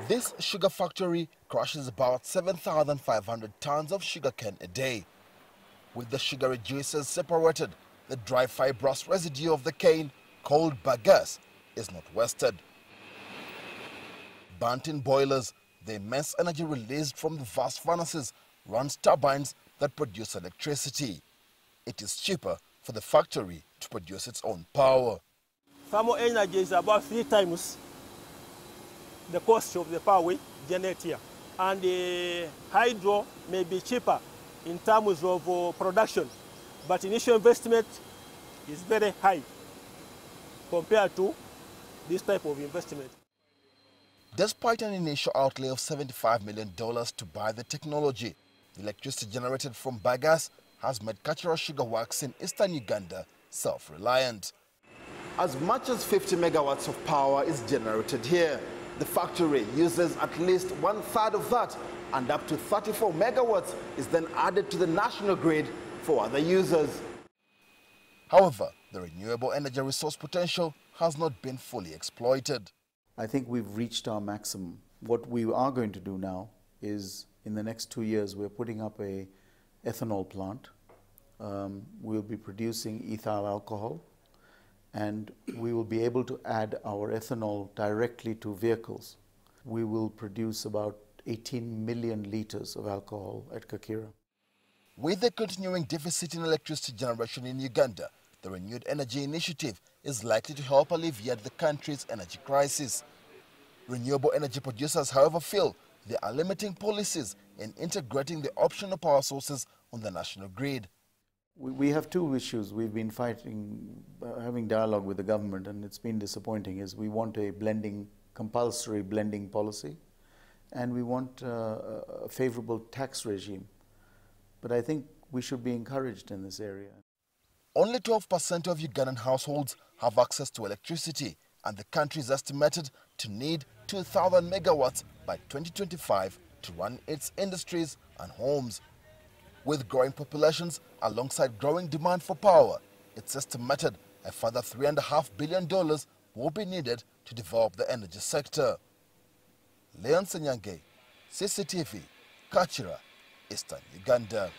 This sugar factory crushes about 7,500 tons of sugarcane a day. With the sugar reducers separated, the dry fibrous residue of the cane, called bagasse, is not wasted. Burnt in boilers, the immense energy released from the vast furnaces runs turbines that produce electricity. It is cheaper for the factory to produce its own power. Thermal energy is about 3 times the cost of the power we generate here. And the hydro may be cheaper in terms of production, but initial investment is very high compared to this type of investment. Despite an initial outlay of $75 million to buy the technology, the electricity generated from bagasse has made Kachara Sugar Works in eastern Uganda self-reliant. As much as 50 megawatts of power is generated here. The factory uses at least 1/3 of that, and up to 34 megawatts is then added to the national grid for other users. However, the renewable energy resource potential has not been fully exploited. I think we've reached our maximum. What we are going to do now is, in the next 2 years, we're putting up a ethanol plant. We'll be producing ethyl alcohol, and we will be able to add our ethanol directly to vehicles. We will produce about 18 million liters of alcohol at Kakira. With the continuing deficit in electricity generation in Uganda, the Renewed Energy Initiative is likely to help alleviate the country's energy crisis. Renewable energy producers, however, feel there are limiting policies in integrating the optional power sources on the national grid. We have 2 issues we've been fighting, having dialogue with the government, and it's been disappointing, is we want a compulsory blending policy, and we want a favorable tax regime. But I think we should be encouraged in this area. Only 12% of Ugandan households have access to electricity, and the country is estimated to need 2,000 megawatts by 2025 to run its industries and homes. With growing populations alongside growing demand for power, it's estimated a further $3.5 billion will be needed to develop the energy sector. Ssenyange, CCTV, Kachira, Eastern Uganda.